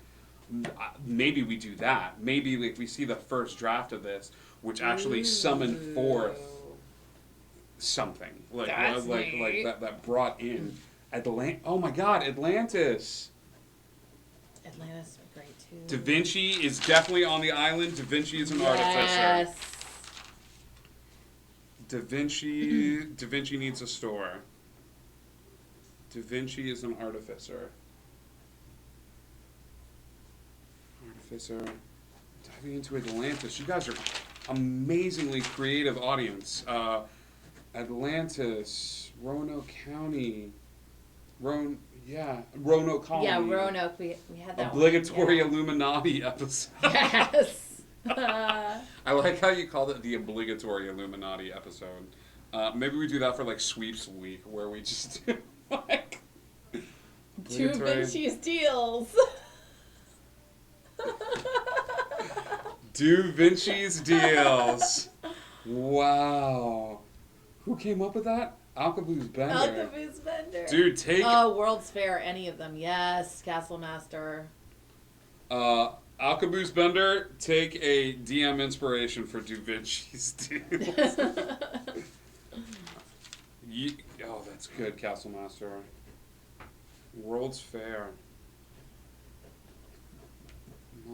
maybe we do that. Maybe like we see the first draft of this, which actually summoned forth something like that brought in Oh my God, Atlantis! Atlantis are great too. Da Vinci is definitely on the island. Da Vinci is an artificer. Da Vinci needs a store. Da Vinci is an artificer. Diving into Atlantis. You guys are amazingly creative audience. Atlantis, Roanoke County, Roanoke Colony. Yeah, Roanoke. We had that Obligatory one. Illuminati episode. Yes. I like how you called it the obligatory Illuminati episode. Maybe we do that for like sweeps week, where we just do like Two Vinci's deals. Do Vinci's deals. Wow. Who came up with that? Alcabuz Bender. Alcabuz Bender. Dude, take. World's Fair, any of them. Yes, Castle Master. Alcabuz Bender, take a DM inspiration for Da Vinci's deals. Oh, that's good, Castle Master. World's Fair.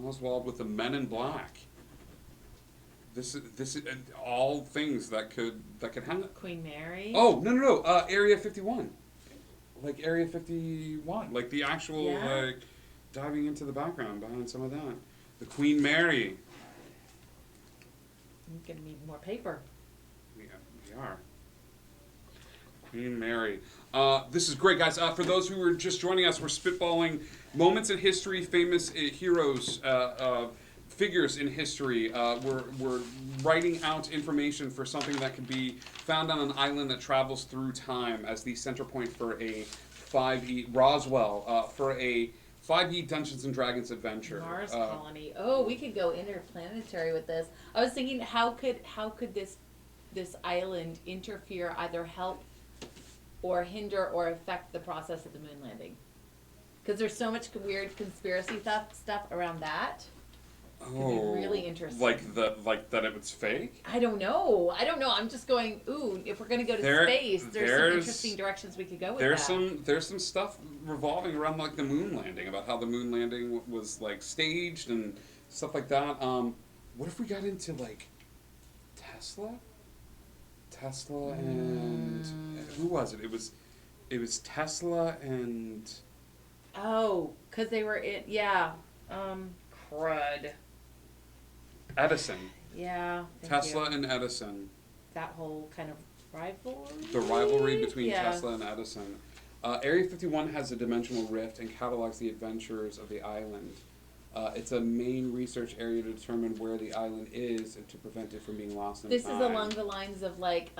Oswald with the Men in Black. This is all things that could happen. Queen Mary. Oh no! Area 51, like Area 51, like the actual like diving into the background behind some of that. The Queen Mary. I'm gonna need more paper. Yeah, we are. Queen Mary. This is great, guys. For those who are just joining us, we're spitballing moments in history, famous heroes, figures in history. We're writing out information for something that can be found on an island that travels through time as the center point for a 5e Roswell for a 5e Dungeons and Dragons adventure. Mars colony. Oh, we could go interplanetary with this. I was thinking, how could this island interfere, either help or hinder or affect the process of the moon landing? Because there's so much weird conspiracy stuff around that. Could be really interesting. Like that it was fake? I don't know. I'm just going, ooh, if we're going to go to space, there's some interesting directions we could go with that. There's some stuff revolving around like the moon landing, about how the moon landing was like staged and stuff like that. What if we got into like Tesla and who was it? It was Tesla and because they were in crud. Edison. Yeah. Tesla and Edison. That whole kind of rivalry. The rivalry between Tesla and Edison. Area 51 has a dimensional rift and catalogs the adventures of the island. It's a main research area to determine where the island is and to prevent it from being lost in time. This is along the lines of like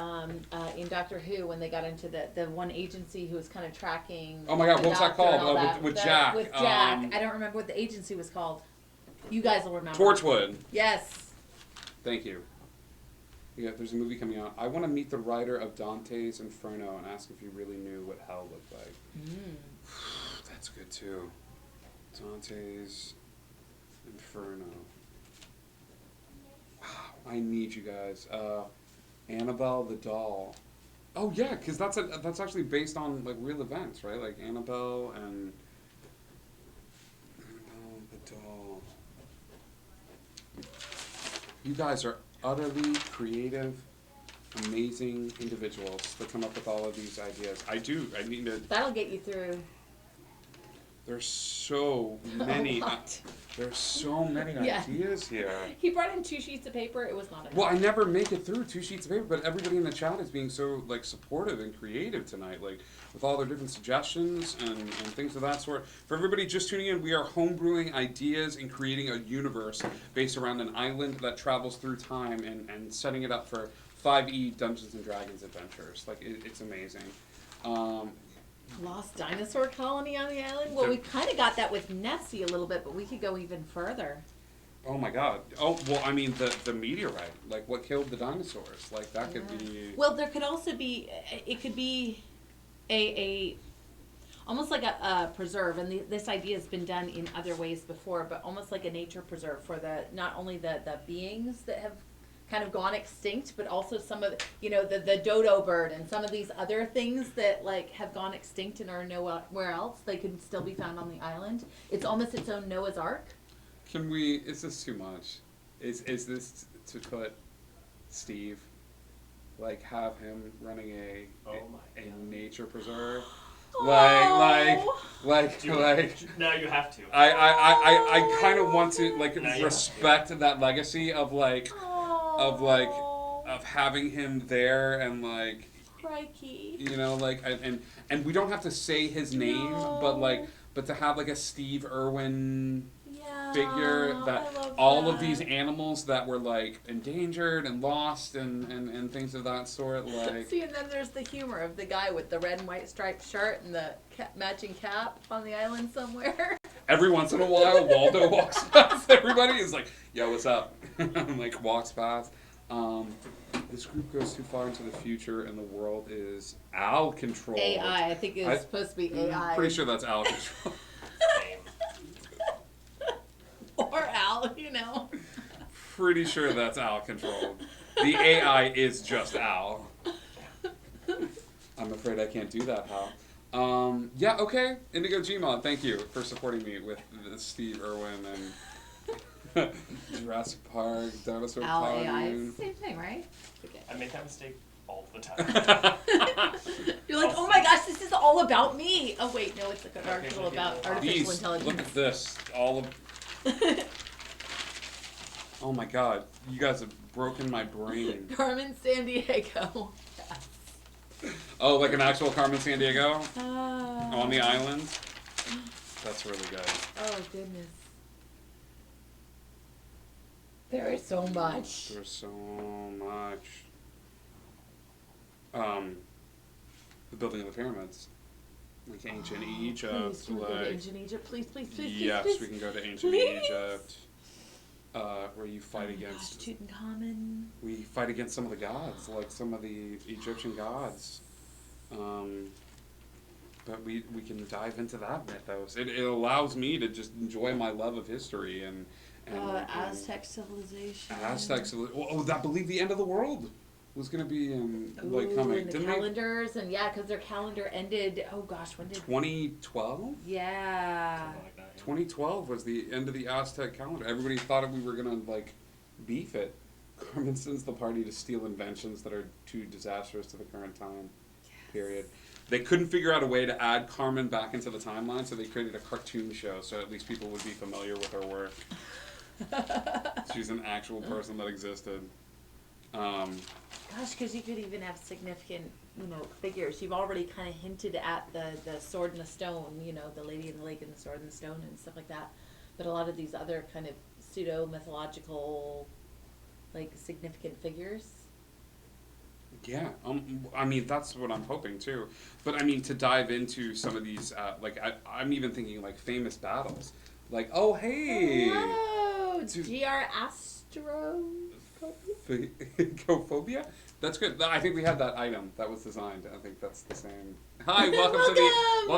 in Doctor Who, when they got into the one agency who was kind of tracking. Oh my God, what was that called? With Jack. With Jack. I don't remember what the agency was called. You guys will remember. Torchwood. Yes. Thank you. Yeah, there's a movie coming out. I want to meet the writer of Dante's Inferno and ask if he really knew what hell looked like. That's good too. Dante's Inferno. Wow, I need you guys. Annabelle the doll. Oh yeah, because that's actually based on like real events, right? Like Annabelle the doll. You guys are utterly creative, amazing individuals that come up with all of these ideas. I need to. That'll get you through. There's so many. There's so many Yeah. ideas here. He brought in 2 sheets of paper. It was not enough. Well, I never make it through 2 sheets of paper, but everybody in the chat is being so like supportive and creative tonight, like with all their different suggestions and things of that sort. For everybody just tuning in, we are homebrewing ideas and creating a universe based around an island that travels through time and setting it up for 5e Dungeons and Dragons adventures. Like it's amazing. Lost dinosaur colony on the island? Well, we kind of got that with Nessie a little bit, but we could go even further. Oh my god. Oh, well, I mean, the meteorite. Like, what killed the dinosaurs? Like, that could be... Well, there could also be... It could be a almost like a preserve, and this idea has been done in other ways before, but almost like a nature preserve for not only the beings that have kind of gone extinct, but also some of the dodo bird and some of these other things that like have gone extinct and are nowhere else. They can still be found on the island. It's almost its own Noah's Ark. Can we... Is this too much? Is this to put Steve, like, have him running a nature preserve? Like, now you have to. I kind of want to, like, Now you respect that legacy of, like, of having him there and, like, Crikey. you know, like, and we don't have to say his name, but to have, like, a Steve Irwin figure that all of these animals that were like endangered and lost and things of that sort, like. See, and then there's the humor of the guy with the red and white striped shirt and the matching cap on the island somewhere. Every once in a while, Waldo walks past everybody. Is like, "Yo, what's up?" Like walks past. This group goes too far into the future, and the world is Al controlled. AI, I think it's supposed to be AI. I'm pretty sure that's Al controlled. Or Al, you know. Pretty sure that's Al controlled. The AI is just Al. I'm afraid I can't do that, Hal. Yeah, okay. Indigo Gmod, thank you for supporting me with the Steve Irwin and Jurassic Park, Dinosaur Al Colony. AI, it's the same thing, right? Okay. I make that mistake all the time. You're like, oh my gosh, this is all about me. Oh wait, no, it's like an article about artificial These, intelligence. look at this. All of... Oh my god, you guys have broken my brain. Carmen Sandiego. Yes. Oh, like an actual Carmen Sandiego? Oh. On the island? That's really good. Oh goodness. There is so much. There's so much. The building of the pyramids. Like ancient Egypt. Please, can we go to like, ancient Egypt? Please, please, please, yes, please, we can go to ancient please. Egypt. Where you fight against... Gosh, Tutankhamun. We fight against some of the gods, like some of the Egyptian gods. But we can dive into that mythos. It allows me to just enjoy my love of history and Aztec civilization. Aztec civilization. Oh, I believe the end of the world was going to be like coming. And the Didn't calendars, and yeah, because their calendar ended, oh gosh, when did... 2012? Yeah. Something like that, yeah. 2012 was the end of the Aztec calendar. Everybody thought we were going to, like, beef it. Carmen sends the party to steal inventions that are too disastrous to the current time period. They couldn't figure out a way to add Carmen back into the timeline, so they created a cartoon show so at least people would be familiar with her work. She's an actual person that existed. Gosh, because you could even have significant, figures. You've already kind of hinted at the sword and the stone, the lady in the lake and the sword and the stone and stuff like that. But a lot of these other kind of pseudo-mythological, like, significant figures. Yeah, I mean, that's what I'm hoping too. But I mean, to dive into some of these, I'm even thinking like famous battles. Like, oh, hey! Hello! GR Astro... Cophobia? That's good. I think we had that item that was designed. I think that's the same. Hi, welcome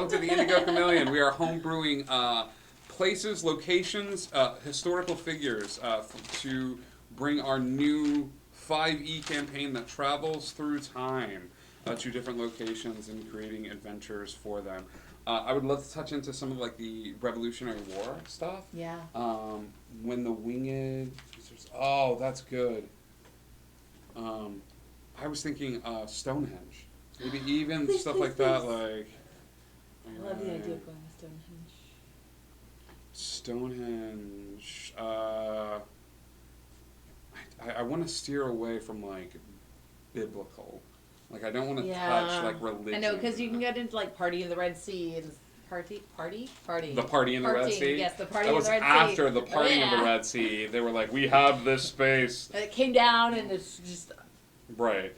to the Indigo Chameleon. We are home brewing places, locations, historical figures to bring our new 5e campaign that travels through time. to different locations and creating adventures for them. I would love to touch into some of like the Revolutionary War stuff. Yeah. When the winged, oh, that's good. I was thinking Stonehenge, maybe even stuff like that. Like, I love the idea of going to Stonehenge. Stonehenge. I want to steer away from like biblical. Like I don't want to touch like religion. I know, because you can get into like Party in the Red Sea and party. The Party in the Red Sea. Yes, the Party that in the Red was Sea. after the Parting of the Yeah. Red Sea. They were like, we have this space. And it came down and it's just. Right.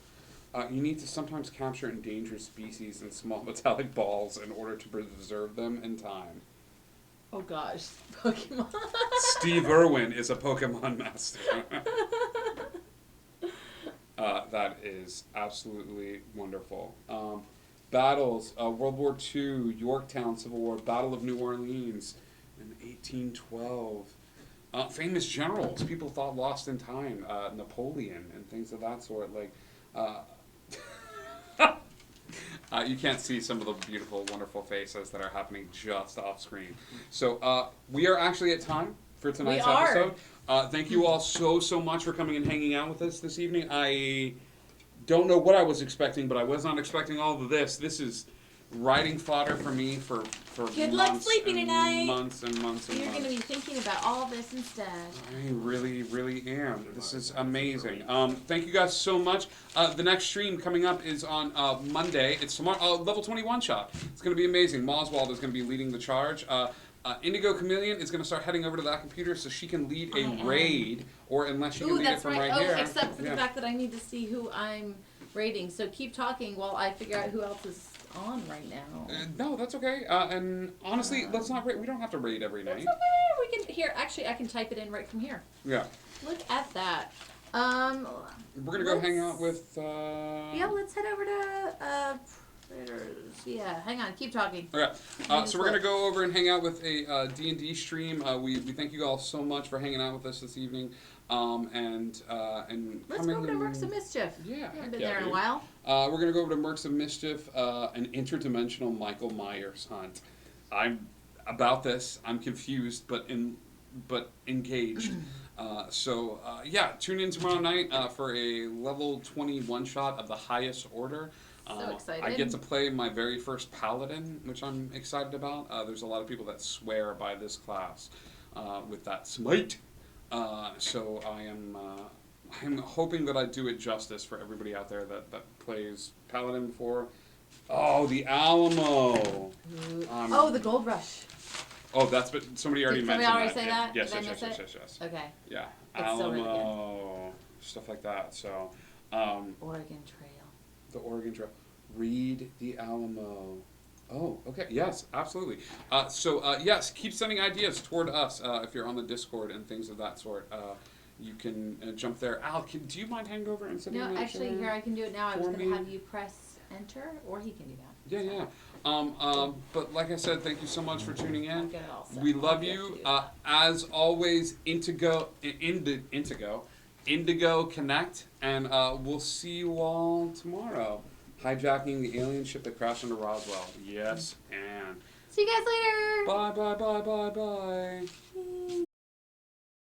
You need to sometimes capture endangered species in small metallic balls in order to preserve them in time. Oh gosh, Pokemon. Steve Irwin is a Pokemon master. That is absolutely wonderful. Battles, World War II, Yorktown Civil War, Battle of New Orleans in 1812. Famous generals people thought lost in time, Napoleon and things of that sort. Like, you can't see some of the beautiful, wonderful faces that are happening just off screen. So we are actually at time for tonight's episode. Thank you all so much for coming and hanging out with us this evening. I don't know what I was expecting, but I was not expecting all of this. This is writing fodder for me for Good months luck sleeping and tonight. months and months and You're months. going to be thinking about all this instead. I really am. This is amazing. Thank you guys so much. The next stream coming up is on Monday. It's tomorrow. Level 21 shop. It's going to be amazing. Moswald is going to be leading the charge. Indigo Chameleon is going to start heading over to that computer so she can lead a raid, or unless she can lead it from right here. Except for the fact that I need to see who I'm raiding. So keep talking while I figure out who else is on right now. No, that's okay. And honestly, let's not raid. We don't have to raid every night. That's okay. We can here. Actually, I can type it in right from here. Yeah. Look at that. We're gonna go hang out with. Yeah, let's head over to yeah, hang on. Keep talking. Okay. So we're gonna go over and hang out with a D&D stream. We thank you all so much for hanging out with us this evening. And let's go over to Mercs of Mischief. Yeah, haven't been there in a while. We're gonna go over to Mercs of Mischief, an interdimensional Michael Myers hunt. I'm about this. I'm confused, but engaged. Yeah, tune in tomorrow night for a level 20 one-shot of the highest order. So excited. I get to play my very first paladin, which I'm excited about. There's a lot of people that swear by this class with that smite. So I'm hoping that I do it justice for everybody out there that plays paladin before. Oh, the Alamo. The Gold Rush. Oh, that's but somebody already mentioned Somebody already that. say that? Yes, Did I yes, miss yes, it? yes. Okay. Yeah, It's so really Alamo, stuff like that. So, Oregon Trail. the Oregon Trail. Read the Alamo. Oh, okay. Yes, absolutely. Yes, keep sending ideas toward us if you're on the Discord and things of that sort. You can jump there. Al, do you mind hanging over and sitting? No, actually, here I can do it now. I was for going to me? have you press enter, or he can do that. Yeah. But like I said, thank you so much for tuning in. I'll get it all set. We love I'll get you. to that. As always, Indigo Connect, and we'll see you all tomorrow. Hijacking the alien ship that crashed into Roswell. Yes, and See you guys later. bye.